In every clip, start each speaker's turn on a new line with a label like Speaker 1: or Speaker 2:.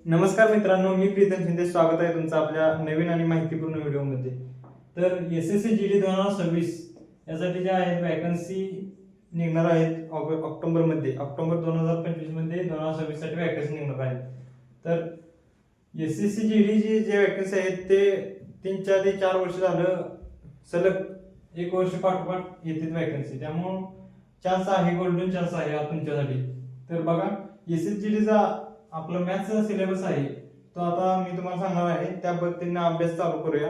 Speaker 1: नमस्कार मित्रांनो, मी प्रीतम शिंदे. स्वागत आहे तुमचं आपल्या नवीन आणि माहितीपूर्ण व्हिडिओमध्ये. तर एसएससी जीडी 2026 यासाठी ज्या आहेत वॅकन्सी निघणार आहेत ऑक्टोबर 2025 मध्ये 2026 साठी वॅकन्सी निघणार आहेत. तर एसएससी जीडी जे वॅकन्सी आहेत ते 3 ते 4 वर्ष झालं सलग 1 वर्ष पाठोपाठ येतात वॅकन्सी. त्यामुळं चान्स आहे, गोल्डन चान्स आहे तुमच्यासाठी. तर बघा, एसएसजीडीचा आपला मॅथ्सचा सिलेबस आहे तो आता मी तुम्हाला सांगणार आहे, त्या पद्धतीने अभ्यास चालू करूया.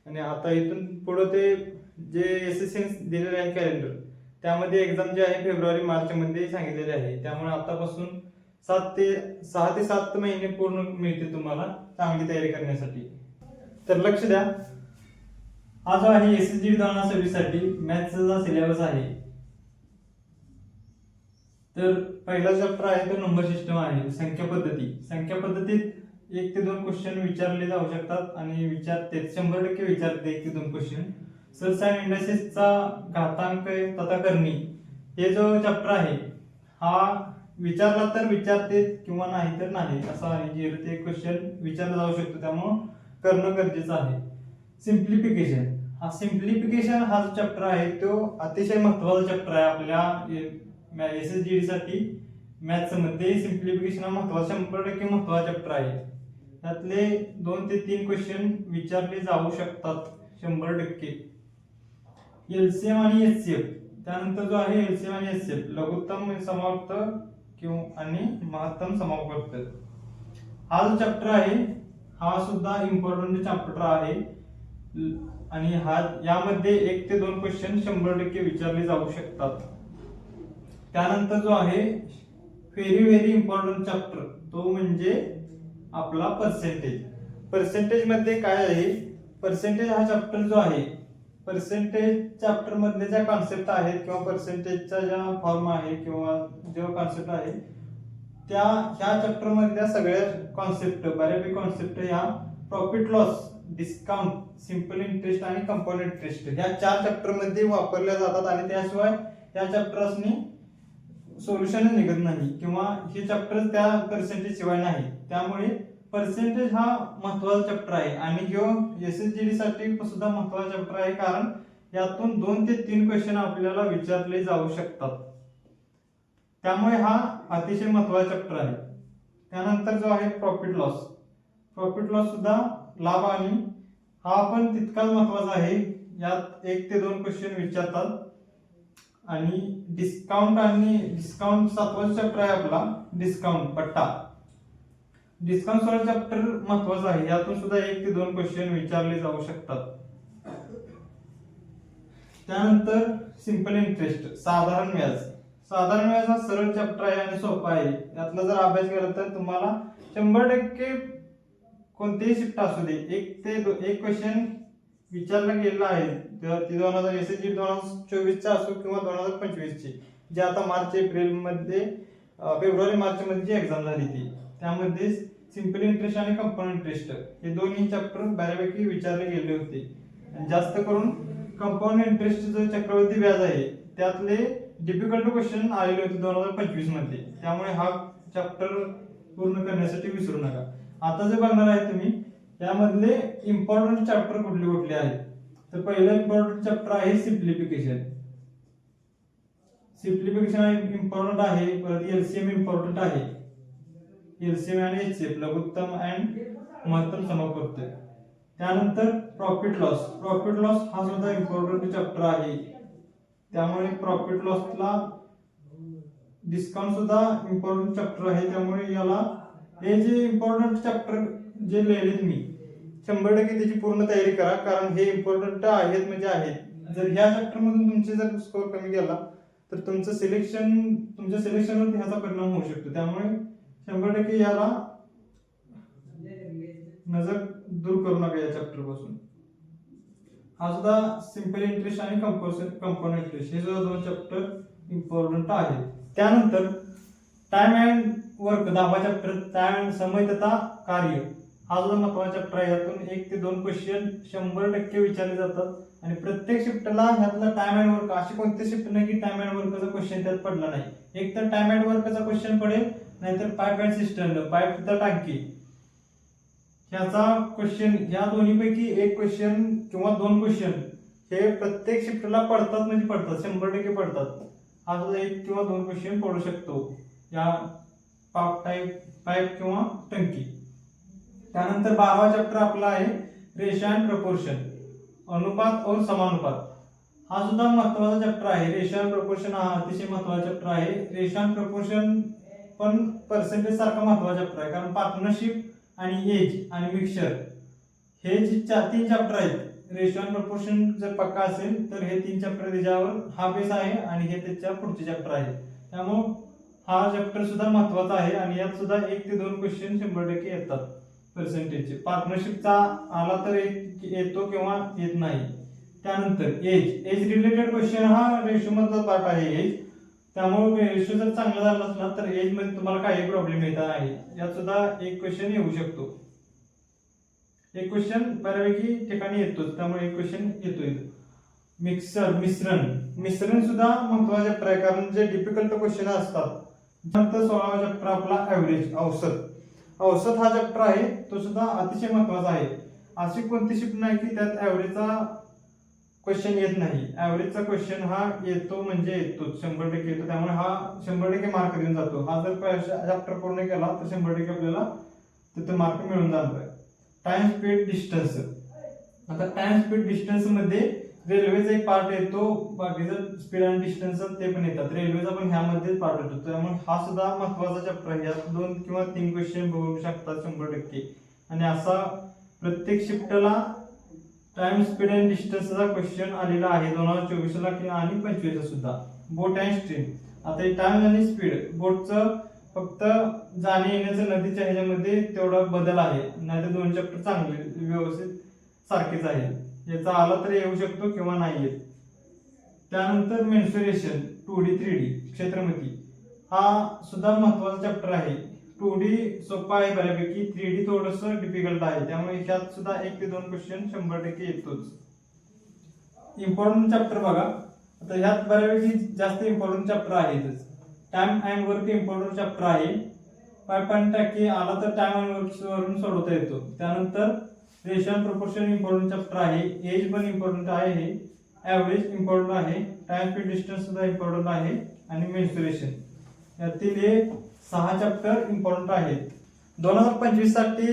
Speaker 1: आणि आता इथून पुढे ते जे एसएससी दिलेले आहे कॅलेंडर, त्यामध्ये एक्झाम जे आहे फेब्रुवारी मार्च मध्ये सांगितलेले आहे. त्यामुळे आतापासून 6 ते 7 महिने पूर्ण मिळते तुम्हाला चांगली तयारी करण्यासाठी. तर लक्ष द्या, हा जो आहे एसएसजी 2026 साठी मॅथ्सचा सिलेबस आहे. तर पहिला चॅप्टर आहे तो नंबर सिस्टम आहे, संख्या पद्धतीत 1 ते 2 क्वेश्चन विचारले जाऊ शकतात आणि विचारते 100% विचारते 1 ते 2 क्वेश्चन. सरसाइन इंडस्ट्रीजचा घातांक तथा करणी हे जो चॅप्टर आहे हा विचारला तर विचारते किंवा नाही तर नाही असा आहे. 0 ते 1 क्वेश्चन विचारला जाऊ शकतो, त्यामुळे करणं गरजेचं आहे. सिम्प्लिफिकेशन हा जो चॅप्टर आहे तो अतिशय महत्त्वाचा चॅप्टर आहे आपल्या एसएसजीडी साठी. मॅथ्स मध्ये सिम्प्लिफिकेशन हा महत्त्वाचा 100% महत्त्वाचा चॅप्टर आहे. त्यातले 2 ते 3 क्वेश्चन विचारले जाऊ शकतात 100%. एलसीएम आणि एचसीएफ, त्यानंतर जो आहे एलसीएम आणि एचसीएफ लघुत्तम समावर्त किंवा आणि महत्तम समावर्त, हा जो चॅप्टर आहे हा सुद्धा इम्पॉर्टंट चॅप्टर आहे. आणि यामध्ये 1 ते 2 क्वेश्चन 100% विचारले जाऊ शकतात. त्यानंतर जो आहे व्हेरी इम्पॉर्टंट चॅप्टर तो म्हणजे आपला पर्सेंटेज मध्ये काय आहे. पर्सेंटेज हा चॅप्टर जो आहे, पर्सेंटेज चॅप्टर मधले ज्या कॉन्सेप्ट आहेत किंवा पर्सेंटेजचा ज्या फॉर्म आहे किंवा जो कॉन्सेप्ट आहे त्या ह्या चॅप्टर मधल्या सगळ्या कॉन्सेप्ट, बऱ्यापैकी कॉन्सेप्ट ह्या profit loss, discount, simple interest आणि कंपाऊंड इंटरेस्ट या 4 चॅप्टर मध्ये वापरल्या जातात. आणि त्याशिवाय या चॅप्टर्सनी सोल्युशन निघत नाही किंवा हे चॅप्टर त्या पर्सेंटेज शिवाय नाही. त्यामुळे पर्सेंटेज हा महत्त्वाचा चॅप्टर आहे आणि ह्यो एसएसजीडी साठी सुद्धा महत्त्वाचा चॅप्टर आहे, कारण यातून 2 ते 3 क्वेश्चन आपल्याला विचारले जाऊ शकतात. त्यामुळे हा अतिशय महत्त्वाचा चॅप्टर आहे. त्यानंतर जो आहे प्रॉफिट लॉस सुद्धा लाभ आणि हा पण तितकाच महत्त्वाचा आहे. यात 1 ते 2 क्वेश्चन विचारतात. आणि डिस्काउंट 7वां चॅप्टर आहे आपला डिस्काउंट पट्टा. डिस्काउंट 16 चॅप्टर महत्त्वाचा आहे, यातून सुद्धा 1 ते 2 क्वेश्चन विचारले जाऊ शकतात. त्यानंतर सिंपल इंटरेस्ट, साधारण व्याज हा सरळ चॅप्टर आहे आणि सोपा आहे. यातला जर अभ्यास केला तर तुम्हाला 100% कोणतेही शिफ्ट असू दे 1 क्वेश्चन विचारला गेलेला आहे. ती 2024 चा असो किंवा 2025 ची, जे आता फेब्रुवारी मार्च मध्ये जी एक्झाम झाली ती, त्यामध्ये सिंपल इंटरेस्ट आणि कंपाऊंड इंटरेस्ट हे दोन्ही चॅप्टर बऱ्यापैकी विचारले गेले होते. जास्त करून कंपाऊंड इंटरेस्ट जो चक्रवर्ती व्याज आहे त्यातले डिफिकल्ट क्वेश्चन आलेले होते 2025 मध्ये. त्यामुळे हा चॅप्टर पूर्ण करण्यासाठी विसरू नका. आता जे बघणार आहे तुम्ही यामधले इम्पॉर्टंट चॅप्टर कुठले आहेत. तर पहिलं इम्पॉर्टंट चॅप्टर आहे सिम्प्लिफिकेशन इम्पॉर्टंट आहे. परत एलसीएम इम्पॉर्टंट आहे, एलसीएम आणि एचसीएफ लघुत्तम अँड महत्तम समावर्त. त्यानंतर प्रॉफिट लॉस हा सुद्धा इम्पॉर्टंट चॅप्टर आहे. त्यामुळे प्रॉफिट लॉसला डिस्काउंट सुद्धा इम्पॉर्टंट चॅप्टर आहे. त्यामुळे याला हे जे इम्पॉर्टंट चॅप्टर जे लिहिले मी 100% त्याची पूर्ण तयारी करा, कारण हे इम्पॉर्टंट आहेत म्हणजे आहेत. जर ह्या चॅप्टर मधून तुमचे जर स्कोर कमी गेला तर तुमच्या सिलेक्शनवर ह्याचा परिणाम होऊ शकतो. त्यामुळे 100% याला नजर दूर करू नका या चॅप्टर पासून. हा सुद्धा सिंपल इंटरेस्ट आणि कंपाऊंड इंटरेस्ट हे सुद्धा 2 चॅप्टर इम्पॉर्टंट आहेत. त्यानंतर टाइम अँड वर्क 10वा चॅप्टर, टाइम समय तथा कार्य हा सुद्धा महत्त्वाचा चॅप्टर आहे. यातून 1 ते 2 क्वेश्चन 100% विचारले जातात. आणि प्रत्येक शिफ्टला ह्यातला टाइम अँड वर्क, अशी कोणती शिफ्ट नाही की टाइम अँड वर्कचा क्वेश्चन त्यात पडला नाही. एक तर टाइम अँड वर्कचा क्वेश्चन पडेल नाहीतर पाईप अँड सिस्टर्न, पाईपचा टाकी, ह्याचा क्वेश्चन, ह्या दोन्हीपैकी एक क्वेश्चन किंवा दोन क्वेश्चन हे प्रत्येक शिफ्टला पडतात, म्हणजे पडतात, 100% पडतात. हा सुद्धा एक किंवा दोन क्वेश्चन पडू शकतो या पाईप किंवा टंकी. त्यानंतर 12वा चॅप्टर आपला आहे रेशो अँड प्रपोर्शन, अनुपात और समानुपात. हा सुद्धा महत्वाचा चॅप्टर आहे. रेशो अँड प्रपोर्शन हा अतिशय महत्वाचा चॅप्टर आहे. रेशो अँड प्रपोर्शन पण पर्सेंटेज सारखा महत्वाचा चॅप्टर आहे, कारण पार्टनरशिप आणि एज आणि मिक्सचर हे जे तीन चॅप्टर आहेत, रेशो अँड प्रपोर्शन जर पक्का असेल तर हे तीन चॅप्टर त्याच्यावर हा बेस आहे आणि हे त्याच्या पुढचे चॅप्टर आहे. त्यामुळे हा चॅप्टर सुद्धा महत्वाचा आहे आणि यात सुद्धा 1 ते 2 क्वेश्चन 100% येतात पर्सेंटेजचे. पार्टनरशिपचा आला तर येतो किंवा येत नाही. त्यानंतर एज रिलेटेड क्वेश्चन हा रेशो मधला पार्ट आहे एज. त्यामुळे रेशो जर चांगला झाला असला तर एज मध्ये तुम्हाला काही प्रॉब्लेम येत नाही. यात सुद्धा एक क्वेश्चन येऊ शकतो. एक क्वेश्चन बऱ्यापैकी ठिकाणी येतोच, त्यामुळे एक क्वेश्चन येतोय. मिश्रण सुद्धा महत्वाचा चॅप्टर आहे, कारण जे डिफिकल्ट क्वेश्चन असतात. नंतर 16वा चॅप्टर आपला ऍव्हरेज, औसत हा चॅप्टर आहे, तो सुद्धा अतिशय महत्वाचा आहे. अशी कोणती शिफ्ट नाही की त्यात ऍव्हरेजचा क्वेश्चन येत नाही. ऍव्हरेजचा क्वेश्चन हा येतो म्हणजे येतो, 100% येतो. त्यामुळे हा 100% मार्क देऊन जातो. हा जर चॅप्टर पूर्ण केला तर 100% आपल्याला तिथे मार्क मिळून जाणार आहे. टाइम स्पीड डिस्टन्स, आता टाइम स्पीड डिस्टन्स मध्ये रेल्वेचा एक पार्ट येतो, बाकीचं स्पीड अँड डिस्टन्स ते पण येतात. रेल्वेचा पण ह्यामध्ये पार्ट येतो. त्यामुळे हा सुद्धा महत्वाचा चॅप्टर आहे. यात 2 किंवा 3 क्वेश्चन बघू शकतात 100%. आणि असा प्रत्येक शिफ्टला टाइम स्पीड अँड डिस्टन्सचा क्वेश्चन आलेला आहे 2024 ला आणि 25 ला सुद्धा. बोट अँड स्ट्रीम, आता हे टाइम आणि स्पीड, बोटचं फक्त जाणे येण्याचं नदीच्या ह्याच्यामध्ये तेवढा बदल आहे, नाहीतर 2 चॅप्टर चांगले व्यवस्थित सारखेच आहे. याचा आला तर येऊ शकतो किंवा नाही येत. त्यानंतर मेन्सुरेशन 2D 3D क्षेत्रमिती, हा सुद्धा महत्वाचा चॅप्टर आहे. 2D सोपा आहे बऱ्यापैकी, 3D थोडस डिफिकल्ट आहे. त्यामुळे ह्यात सुद्धा 1 ते 2 क्वेश्चन 100% येतोच. इम्पॉर्टंट चॅप्टर बघा, आता ह्यात बऱ्यापैकी जास्त इम्पॉर्टंट चॅप्टर आहेतच. Time and work important chapter आहे. 5.2 आला तर टाइम अँड वर्क वरून सोडवता येतो. त्यानंतर ratio and proportion important chapter आहे. एज पण इम्पॉर्टंट आहे. ऍव्हरेज इम्पॉर्टंट आहे. टाइम स्पीड डिस्टन्स सुद्धा इम्पॉर्टंट आहे. आणि मेन्सुरेशन, यातील हे 6 चॅप्टर इम्पॉर्टंट आहेत. 2025 साठी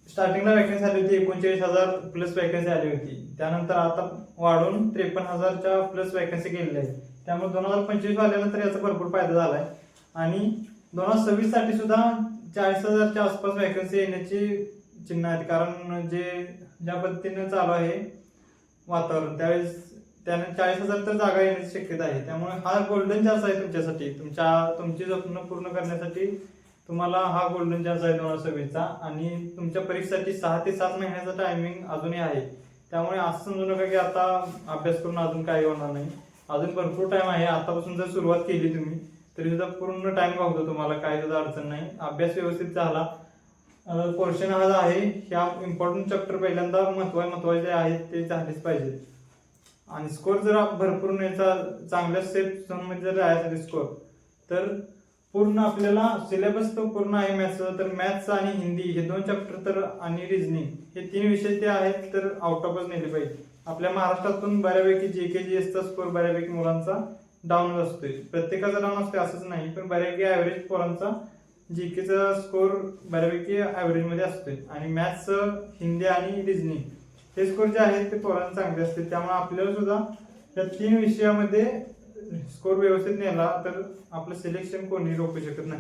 Speaker 1: स्टार्टिंगला वॅकन्सी आली होती, 39,000 प्लस वॅकन्सी आली होती. त्यानंतर आता वाढून 53,000च्या प्लस वॅकन्सी गेलेल्या आहेत. त्यामुळे 2025 आल्यानंतर याचा भरपूर फायदा झालाय. आणि 2026 साठी सुद्धा 40,000च्या आसपास वॅकन्सी येण्याची चिन्ह आहेत, कारण ज्या पद्धतीने चालू आहे वातावरण, त्यावेळेस त्याने 40,000 तर जागा येण्याची शक्यता आहे. त्यामुळे हा गोल्डन चान्स आहे तुमच्यासाठी, तुमची स्वप्न पूर्ण करण्यासाठी तुम्हाला हा गोल्डन चान्स आहे 2026 चा. आणि तुमच्या परीक्षेसाठी 6 ते 7 महिन्याचा टायमिंग अजूनही आहे. त्यामुळे असं समजू नका की आता अभ्यास करून अजून काही होणार नाही. अजून भरपूर टाइम आहे. आतापासून जर सुरुवात केली तुम्ही तरी सुद्धा पूर्ण टाइम गावतो तुम्हाला, काही सुद्धा अडचण नाही. अभ्यास व्यवस्थित झाला, पोर्शन हा आहे, ह्या इम्पॉर्टंट चॅप्टर पहिल्यांदा महत्वाचे आहेत ते झालेच पाहिजेत. आणि स्कोर जर भरपूर न्यायचा, चांगल्या स्टेप मध्ये जर राहायचा स्कोर, तर पूर्ण आपल्याला सिलेबस तो पूर्ण आहे मॅथ्सचा. तर मॅथ्स आणि हिंदी हे 2 चॅप्टर तर, आणि रिझनिंग हे 3 विषय ते आहेत, तर आउट ऑफच नेले पाहिजे. आपल्या महाराष्ट्रातून बऱ्यापैकी जीके जीएसचा स्कोर बऱ्यापैकी मुलांचा डाऊन असतोय. प्रत्येकाचा डाऊन असतोय असंच नाही, पण बऱ्यापैकी ऍव्हरेज पोरांचा जीकेचा स्कोर बऱ्यापैकी ऍव्हरेज मध्ये असतोय. आणि मॅथ्स, हिंदी आणि रिझनिंग हे स्कोर जे आहेत ते पोरांचे चांगले असते. त्यामुळे आपल्याला सुद्धा या 3 विषयामध्ये स्कोर व्यवस्थित नेला तर आपलं सिलेक्शन कोणी रोखू शकत नाही.